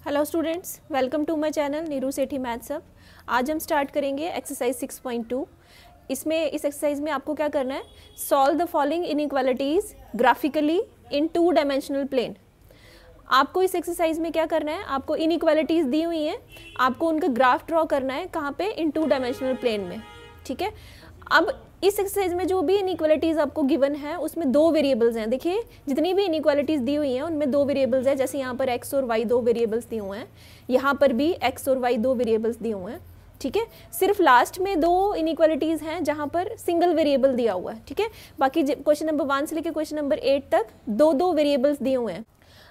Hello students, welcome to my channel Neeru Sethi maths अब। आज हम स्टार्ट करेंगे एक्सरसाइज 6.2। इस एक्सरसाइज में आपको क्या करना है, solve the following inequalities graphically in 2 dimensional plane. आपको इस एक्सरसाइज में क्या करना है, आपको इनइक्वालिटीज़ दी हुई हैं, आपको उनका ग्राफ ड्रॉ करना है। कहाँ पे? इन 2 डायमेंशनल प्लेन में। ठीक है, अब इस एक्सरसाइज में जो भी इनइक्वालिटीज़ आपको गिवन है उसमें 2 वेरिएबल्स हैं। देखिए जितनी भी इनइक्वालिटीज़ दी हुई हैं उनमें 2 वेरिएबल्स हैं। जैसे यहाँ पर x और y 2 वेरिएबल्स दिए हुए हैं, यहाँ पर भी x और y 2 वेरिएबल्स दिए हुए हैं। ठीक है, सिर्फ लास्ट में 2 इनइक्वालिटीज़ हैं जहाँ पर सिंगल वेरिएबल दिया हुआ है। ठीक है, बाकी क्वेश्चन नंबर 1 से लेकर क्वेश्चन नंबर 8 तक 2 वेरिएबल्स दिए हुए हैं।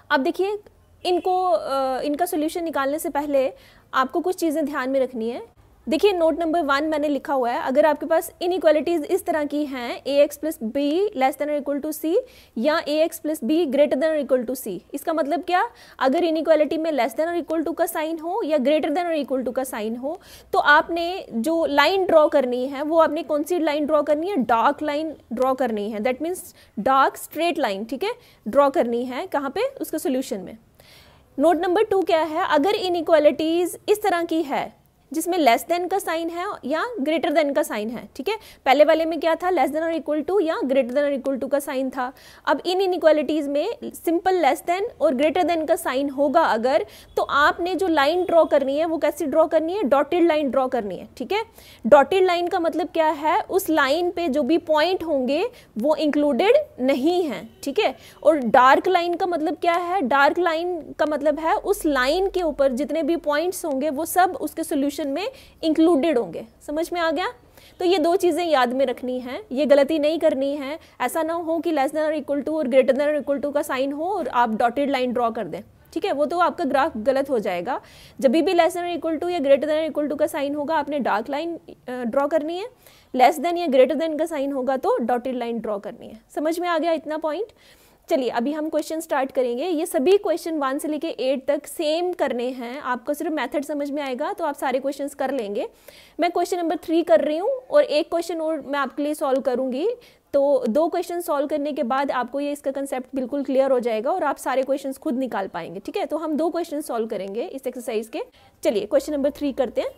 अब देखिए इनका सोल्यूशन निकालने से पहले आपको कुछ चीज़ें ध्यान में रखनी है। देखिए नोट नंबर 1 मैंने लिखा हुआ है, अगर आपके पास इनइक्वालिटीज़ इस तरह की हैं ax plus be less than और इक्वल टू सी या ax plus be greater than और इक्वल टू सी। इसका मतलब क्या, अगर इनइक्वालिटी में लेस देन और इक्वल टू का साइन हो या ग्रेटर देन और इक्वल टू का साइन हो तो आपने जो लाइन ड्रॉ करनी है वो आपने कौन सी लाइन ड्रॉ करनी है, डार्क लाइन ड्रॉ करनी है। That means dark straight line, ठीक है, ड्रॉ करनी है। कहाँ पे? उसका सोल्यूशन में। नोट नंबर 2 क्या है, अगर इनइक्वालिटीज़ इस तरह की है जिसमें लेस देन का साइन है या ग्रेटर देन का साइन है। ठीक है, पहले वाले में क्या था, लेस देन और इक्वल टू या ग्रेटर देन और इक्वल टू का साइन था। अब इन इनइक्वालिटीज़ में सिंपल लेस देन और ग्रेटर देन का साइन होगा अगर, तो आपने जो लाइन ड्रॉ करनी है वो कैसी ड्रॉ करनी है, डॉटेड लाइन ड्रॉ करनी है। ठीक है, डॉटेड लाइन का मतलब क्या है, उस लाइन पे जो भी पॉइंट होंगे वो इंक्लूडेड नहीं है। ठीक है, और डार्क लाइन का मतलब क्या है, डार्क लाइन का मतलब है उस लाइन के ऊपर जितने भी पॉइंट्स होंगे वो सब उसके सोल्यूशन में इंक्लूडेड होंगे। समझ में आ गया? तो ये 2 चीजें याद में रखनी है, ये गलती नहीं करनी है। ऐसा ना हो कि लेस देन और इक्वल टू और ग्रेटर देन और इक्वल टू का साइन हो और आप डॉटेड लाइन ड्रॉ कर दें। ठीक है, वो तो आपका ग्राफ गलत हो जाएगा। जब भी लेस देन और इक्वल टू या ग्रेटर देन और इक्वल टू का साइन होगा आपने डार्क लाइन ड्रॉ करनी है, लेस देन या ग्रेटर देन का साइन होगा तो डॉटेड लाइन ड्रॉ करनी है। समझ में आ गया इतना पॉइंट? चलिए अभी हम क्वेश्चन स्टार्ट करेंगे। ये सभी क्वेश्चन 1 से लेके 8 तक सेम करने हैं। आपको सिर्फ मेथड समझ में आएगा तो आप सारे क्वेश्चंस कर लेंगे। मैं क्वेश्चन नंबर 3 कर रही हूँ और एक क्वेश्चन और मैं आपके लिए सॉल्व करूँगी। तो 2 क्वेश्चन सॉल्व करने के बाद आपको ये इसका कंसेप्ट बिल्कुल क्लियर हो जाएगा और आप सारे क्वेश्चंस खुद निकाल पाएंगे। ठीक है, तो हम 2 क्वेश्चन सॉल्व करेंगे इस एक्सरसाइज के। चलिए क्वेश्चन नंबर 3 करते हैं।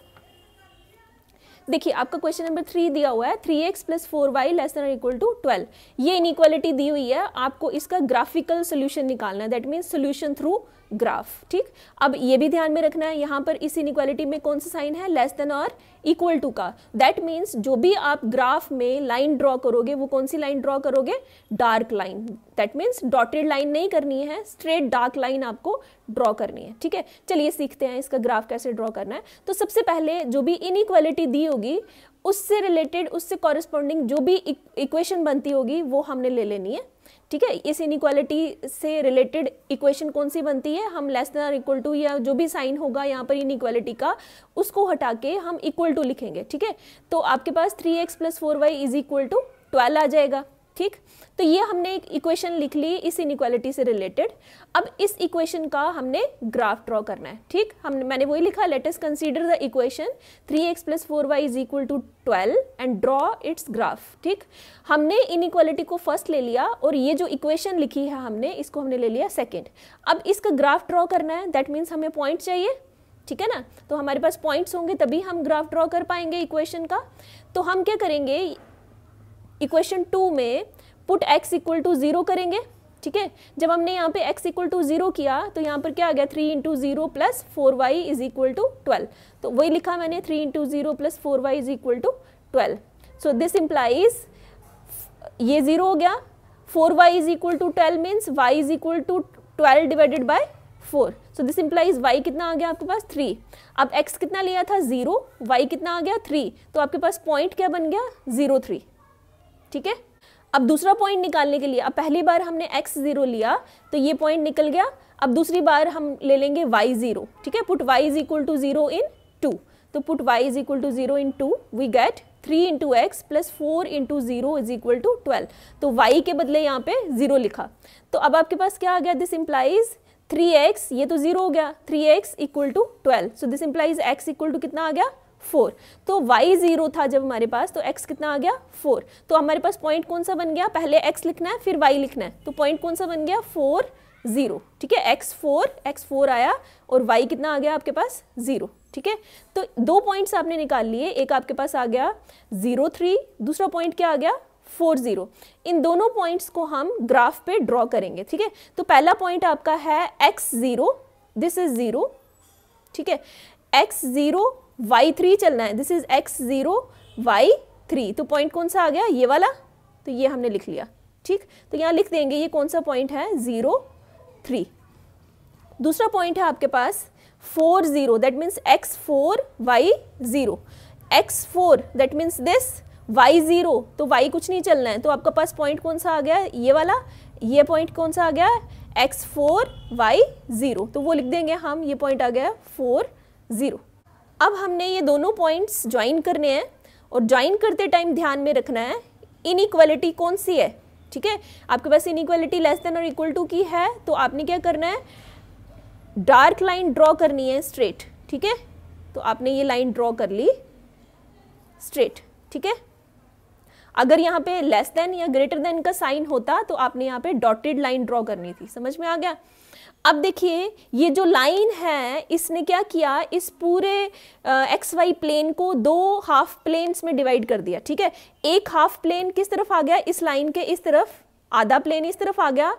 देखिए आपका क्वेश्चन नंबर 3 दिया हुआ है 3x plus 4y less than और इक्वल टू 12। ये इनइक्वालिटी दी हुई है, आपको इसका ग्राफिकल सोल्यूशन निकालना है। That means solution through graph. ठीक, अब ये भी ध्यान में रखना है यहाँ पर इस इनइक्वालिटी में कौन सा साइन है, लेस देन और इक्वल टू का। दैट मीन्स जो भी आप ग्राफ में लाइन ड्रॉ करोगे वो कौन सी लाइन ड्रॉ करोगे, dark line. That means dotted line नहीं करनी है, स्ट्रेट डार्क लाइन आपको ड्रॉ करनी है। ठीक है, चलिए सीखते हैं इसका ग्राफ कैसे ड्रॉ करना है। तो सबसे पहले जो भी इनइक्वालिटी दी होगी उससे रिलेटेड, उससे कॉरेस्पॉन्डिंग जो भी इक्वेशन बनती होगी वो हमने ले लेनी है। ठीक है, इस इनइक्वालिटी से रिलेटेड इक्वेशन कौन सी बनती है, हम लेस देन और इक्वल टू या जो भी साइन होगा यहाँ पर इनइक्वालिटी का उसको हटा के हम इक्वल टू लिखेंगे। ठीक है, तो आपके पास 3x plus 4y is equal to 12 आ जाएगा। ठीक, तो ये हमने एक इक्वेशन लिख ली इस इनइक्वालिटी से रिलेटेड। अब इस इक्वेशन का हमने ग्राफ ड्रॉ करना है। ठीक, मैंने वही लिखा, let us consider the equation 3x plus 4y is equal to 12 and draw its graph. ठीक, हमने इनइक्वालिटी को फर्स्ट ले लिया और ये जो इक्वेशन लिखी है हमने इसको हमने ले लिया सेकेंड। अब इसका ग्राफ ड्रॉ करना है, दैट मीन्स हमें पॉइंट चाहिए। ठीक है ना, तो हमारे पास पॉइंट्स होंगे तभी हम ग्राफ ड्रॉ कर पाएंगे इक्वेशन का। तो हम क्या करेंगे, इक्वेशन 2 में पुट x इक्वल टू 0 करेंगे। ठीक है, जब हमने यहाँ पे x इक्वल टू 0 किया तो यहाँ पर क्या आ गया, 3 into 0 plus 4y is equal to 12। तो वही लिखा मैंने, 3 into 0 plus 4y is equal to 12। So this implies ये 0 हो गया, 4y is equal to 12 means y is equal to 12 divided by 4। So this implies y कितना आ गया आपके पास, 3। अब x कितना लिया था, 0, y कितना आ गया, 3। तो आपके पास पॉइंट क्या बन गया, 0, 3। ठीक है, अब दूसरा पॉइंट निकालने के लिए, अब पहली बार हमने x 0 लिया तो ये पॉइंट निकल गया। अब दूसरी बार हम ले लेंगे y 0। ठीक है, put y is equal to 0 in 2। तो put y is equal to 0 in 2, we get 3 into x plus 4 into 0 is equal to 12। तो y के बदले यहाँ पे 0 लिखा। तो अब आपके पास क्या आ गया, दिस इम्प्लाइज 3x, ये तो 0 हो गया, 3x equal to 12। So this implies x equal to कितना आ गया, 4। तो y 0 था जब हमारे पास, तो x कितना आ गया, 4। तो हमारे पास पॉइंट कौन सा बन गया, पहले x लिखना है फिर y लिखना है, तो पॉइंट कौन सा बन गया, 4, 0, ठीक है। x4 आया और y कितना आ गया आपके पास 0, ठीक है। तो 2 पॉइंट्स आपने निकाल लिए, एक आपके पास आ गया 0 3, दूसरा पॉइंट क्या आ गया 4 0। इन दोनों पॉइंट्स को हम ग्राफ पे ड्रॉ करेंगे, ठीक है। तो पहला पॉइंट आपका है x0, दिस इज 0, ठीक है। x0 y3 चलना है, दिस इज x0 y3। तो पॉइंट कौन सा आ गया, ये वाला, तो ये हमने लिख लिया, ठीक। तो यहाँ लिख देंगे ये कौन सा पॉइंट है 0 3। दूसरा पॉइंट है आपके पास 4 0, that means x4 y0। x4 that means this, y0 तो y कुछ नहीं चलना है, तो आपका पास पॉइंट कौन सा आ गया, ये वाला। ये पॉइंट कौन सा आ गया, x4 y0, तो वो लिख देंगे हम, ये पॉइंट आ गया 4 0। अब हमने ये दोनों पॉइंट्स ज्वाइन करने हैं, और ज्वाइन करते टाइम ध्यान में रखना है इनइक्वालिटी कौन सी है, ठीक है। आपके पास इनइक्वालिटी लेस देन और इक्वल टू की है, तो आपने क्या करना है, डार्क लाइन ड्रॉ करनी है स्ट्रेट, ठीक है। तो आपने ये लाइन ड्रॉ कर ली स्ट्रेट, ठीक है। अगर यहाँ पे लेस देन या ग्रेटर देन का साइन होता तो आपने यहाँ पे डॉटेड लाइन ड्रॉ करनी थी, समझ में आ गया। अब देखिए ये जो लाइन है इसने क्या किया, इस पूरे एक्स वाई प्लेन को 2 हाफ प्लेन्स में डिवाइड कर दिया, ठीक है। एक हाफ प्लेन किस तरफ आ गया, इस लाइन के इस तरफ, आधा प्लेन इस तरफ आ गया,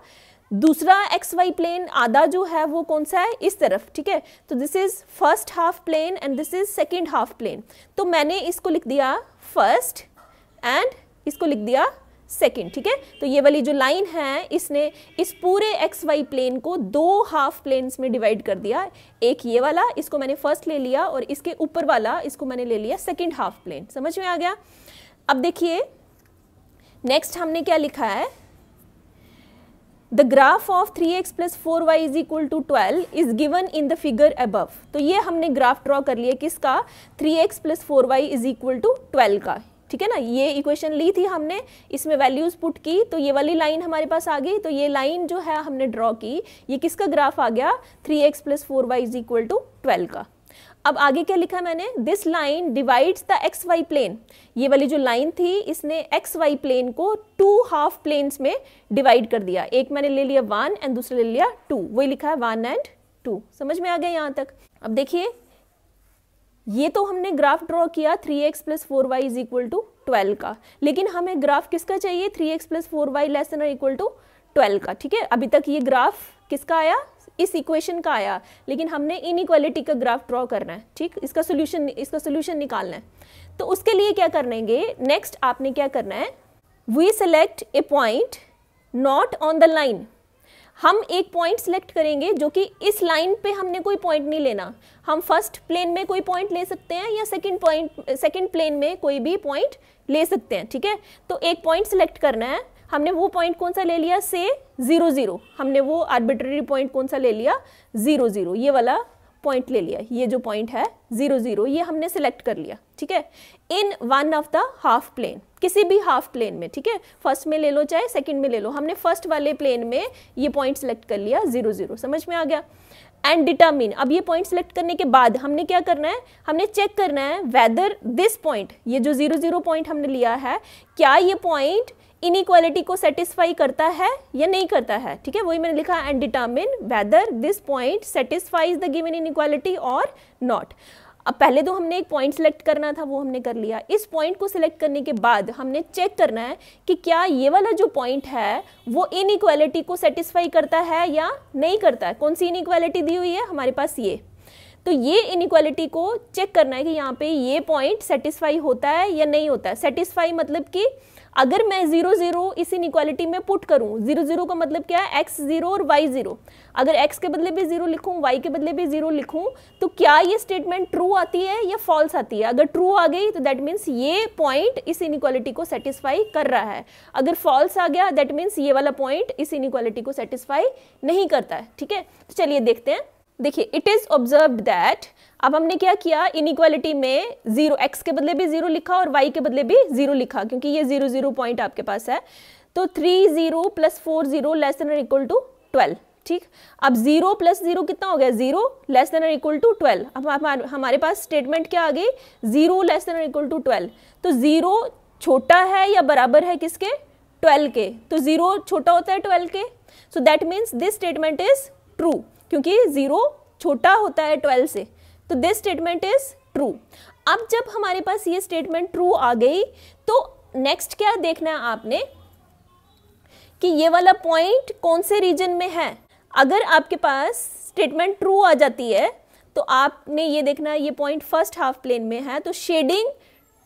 दूसरा एक्स वाई प्लेन आधा जो है वो कौन सा है, इस तरफ, ठीक है। तो this is first half plane and this is second half plane. तो मैंने इसको लिख दिया फर्स्ट एंड इसको लिख दिया सेकेंड, ठीक है। तो ये वाली जो लाइन है इसने इस पूरे एक्स वाई प्लेन को 2 हाफ प्लेन्स में डिवाइड कर दिया। एक ये वाला, इसको मैंने फर्स्ट ले लिया, और इसके ऊपर वाला इसको मैंने ले लिया सेकेंड हाफ प्लेन, समझ में आ गया। अब देखिए नेक्स्ट हमने क्या लिखा है, the graph of 3x + 4y = 12 is given in the figure above. तो ये हमने ग्राफ ड्रॉ कर लिया किसका, 3x + 4y = 12 का, ठीक है ना। ये इक्वेशन ली थी हमने, इसमें वैल्यूज पुट की, तो ये वाली लाइन हमारे पास आ गई। तो ये लाइन जो है हमने ड्रॉ की, ये किसका ग्राफ आ गया, 3x + 4y = 12 का। अब आगे क्या लिखा मैंने, this line divides the x y plane. ये वाली जो लाइन थी इसने एक्स वाई प्लेन को 2 हाफ प्लेन्स में डिवाइड कर दिया। एक मैंने ले लिया 1 एंड दूसरा ले लिया 2, वही लिखा है 1 और 2, समझ में आ गया यहाँ तक। अब देखिए ये तो हमने ग्राफ ड्रॉ किया 3x + 4y = 12 का, लेकिन हमें ग्राफ किसका चाहिए, 3x + 4y <= 12 का, ठीक है। अभी तक ये ग्राफ किसका आया, इस इक्वेशन का आया, लेकिन हमने इनइक्वालिटी का ग्राफ ड्रॉ करना है, ठीक। इसका सोल्यूशन निकालना है। तो उसके लिए क्या करेंगे, नेक्स्ट आपने क्या करना है, we select a point not on the line. हम एक पॉइंट सिलेक्ट करेंगे जो कि इस लाइन पे हमने कोई पॉइंट नहीं लेना। हम फर्स्ट प्लेन में कोई पॉइंट ले सकते हैं या सेकंड प्लेन में कोई भी पॉइंट ले सकते हैं, ठीक है। तो एक पॉइंट सिलेक्ट करना है, हमने वो पॉइंट कौन सा ले लिया, से 0 0, हमने वो आर्बिट्रेरी पॉइंट कौन सा ले लिया, 0 0, ये वाला पॉइंट ले लिया। ये जो पॉइंट है 0 0, ये हमने सेलेक्ट कर लिया, ठीक है, in one of the half plane, किसी भी हाफ प्लेन में, ठीक है। फर्स्ट में ले लो चाहे सेकंड में ले लो, हमने फर्स्ट वाले प्लेन में ये पॉइंट सेलेक्ट कर लिया 0 0, समझ में आ गया। एंड डिटरमिन, अब ये पॉइंट सेलेक्ट करने के बाद हमने क्या करना है, हमने चेक करना है वेदर दिस पॉइंट, ये जो 0 0 पॉइंट हमने लिया है, क्या ये पॉइंट इनइक्वालिटी को सेटिस्फाई करता है या नहीं करता है, ठीक है। वही मैंने लिखा, and determine whether this point satisfies the given inequality और नॉट। अब पहले तो हमने एक पॉइंट सेलेक्ट करना था, वो हमने कर लिया। इस पॉइंट को सिलेक्ट करने के बाद हमने चेक करना है कि क्या ये वाला जो पॉइंट है वो इनइक्वालिटी को सेटिस्फाई करता है या नहीं करता है। कौन सी इनइक्वालिटी दी हुई है हमारे पास, ये। तो ये इनइक्वालिटी को चेक करना है कि यहाँ पे ये पॉइंट सेटिस्फाई होता है या नहीं होता है। सेटिस्फाई मतलब कि अगर मैं 0 0 इस इनइक्वालिटी में पुट करूं, 0 0 का मतलब क्या है, x0 और y0। अगर x के बदले भी 0 लिखूं, y के बदले भी 0 लिखूं, तो क्या ये स्टेटमेंट ट्रू आती है या फॉल्स आती है। अगर ट्रू आ गई तो दैट मीन्स ये पॉइंट इस इनइक्वालिटी को सेटिस्फाई कर रहा है। अगर फॉल्स आ गया दैट मीन्स ये वाला पॉइंट इस इनइक्वालिटी को सेटिस्फाई नहीं करता है, ठीक है। तो चलिए देखते हैं। देखिए, इट इज ऑब्जर्व्ड दैट, अब हमने क्या किया, इनइक्वालिटी में 0, x के बदले भी 0 लिखा और y के बदले भी 0 लिखा, क्योंकि ये 0 0 पॉइंट आपके पास है। तो 3 0 + 4 0 <= 12, ठीक। अब 0 + 0 कितना हो गया, 0 <= 12। अब हमारे पास स्टेटमेंट क्या आ गई, 0 <= 12। तो 0 छोटा है या बराबर है किसके, 12 के। तो 0 छोटा होता है 12 के, so that means this statement is true, क्योंकि 0 छोटा होता है 12 से, तो दिस स्टेटमेंट इज ट्रू। अब जब हमारे पास ये स्टेटमेंट ट्रू आ गई तो नेक्स्ट क्या देखना है आपने कि ये वाला पॉइंट कौन से रीजन में है। अगर आपके पास स्टेटमेंट ट्रू आ जाती है तो आपने ये देखना है ये पॉइंट फर्स्ट हाफ प्लेन में है, तो शेडिंग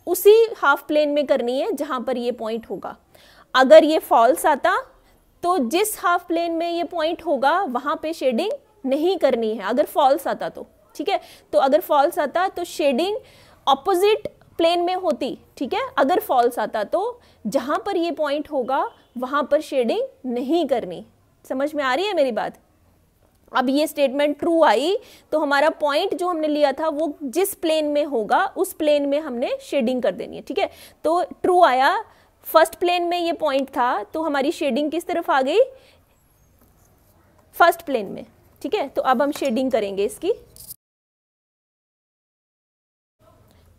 उसी हाफ प्लेन में करनी है जहां पर ये पॉइंट होगा। अगर ये फॉल्स आता तो जिस हाफ प्लेन में ये पॉइंट होगा वहां पे शेडिंग नहीं करनी है, अगर फॉल्स आता तो, ठीक है। तो अगर फॉल्स आता तो शेडिंग ऑपोजिट प्लेन में होती, ठीक है। अगर फॉल्स आता तो जहां पर ये पॉइंट होगा वहां पर शेडिंग नहीं करनी। समझ में आ रही है मेरी बात? अब ये स्टेटमेंट ट्रू आई तो हमारा पॉइंट जो हमने लिया था वो जिस प्लेन में होगा उस प्लेन में हमने शेडिंग कर देनी है, ठीक है। तो ट्रू आया, फर्स्ट प्लेन में ये पॉइंट था तो हमारी शेडिंग किस तरफ आ गई? फर्स्ट प्लेन में, ठीक है। तो अब हम शेडिंग करेंगे इसकी,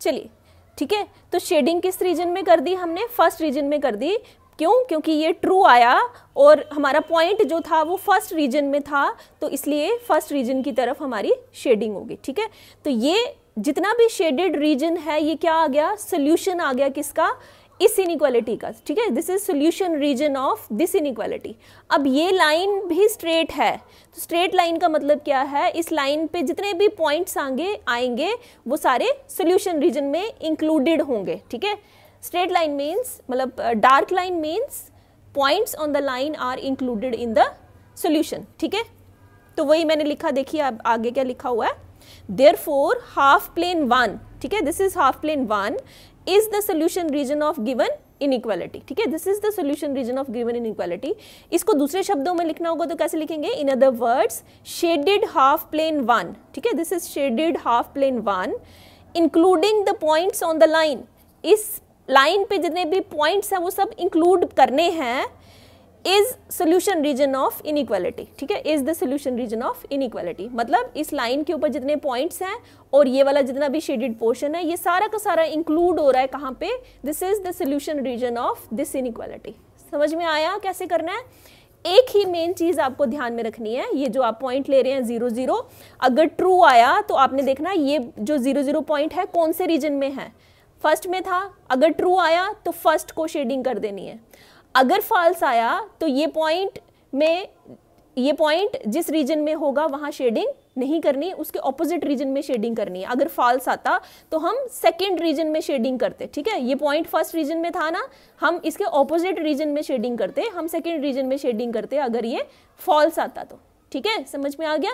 चलिए, ठीक है। तो शेडिंग किस रीजन में कर दी हमने? फर्स्ट रीजन में कर दी। क्यों? क्योंकि ये ट्रू आया और हमारा पॉइंट जो था वो फर्स्ट रीजन में था, तो इसलिए फर्स्ट रीजन की तरफ हमारी शेडिंग होगी, ठीक है। तो ये जितना भी शेडेड रीजन है ये क्या आ गया? सोल्यूशन आ गया किसका? इस इनइक्वालिटी का, ठीक है। This is solution region of this inequality. अब ये लाइन भी स्ट्रेट है, तो स्ट्रेट लाइन का मतलब क्या है? इस लाइन पे जितने भी पॉइंट्स आएंगे वो सारे सोल्यूशन रीजन में इंक्लूडेड होंगे, ठीक है। स्ट्रेट लाइन मीन्स मतलब dark line means points on the line are included in the solution, ठीक है। तो वही मैंने लिखा, देखिए अब आगे क्या लिखा हुआ है। देयरफॉर हाफ प्लेन 1, ठीक है, this is half plane 1 is the solution region of given inequality, ठीक है। This is the solution region of given inequality. इसको दूसरे शब्दों में लिखना होगा तो कैसे लिखेंगे? In other words shaded half plane 1, ठीक है, this is shaded half plane 1 including the points on the line. इस लाइन पे जितने भी पॉइंट्स हैं वो सब इंक्लूड करने हैं। Is solution region of inequality, ठीक है, is the solution region of inequality. मतलब इस लाइन के ऊपर जितने पॉइंट्स हैं और ये वाला जितना भी शेडेड पोर्शन है ये सारा का सारा इंक्लूड हो रहा है कहाँ पे? This is the solution region of this inequality. समझ में आया कैसे करना है? एक ही मेन चीज आपको ध्यान में रखनी है, ये जो आप पॉइंट ले रहे हैं 0 0, अगर ट्रू आया तो आपने देखना ये जो 0 0 पॉइंट है कौन से रीजन में है? फर्स्ट में था। अगर ट्रू आया तो फर्स्ट को शेडिंग कर देनी है। अगर फॉल्स आया तो ये पॉइंट जिस रीजन में होगा वहां शेडिंग नहीं करनी, उसके ऑपोजिट रीजन में शेडिंग करनी है। अगर फॉल्स आता तो हम सेकंड रीजन में शेडिंग करते, ठीक है। ये पॉइंट फर्स्ट रीजन में था ना, हम इसके ऑपोजिट रीजन में शेडिंग करते, हम सेकंड रीजन में शेडिंग करते अगर ये फॉल्स आता तो, ठीक है। समझ में आ गया?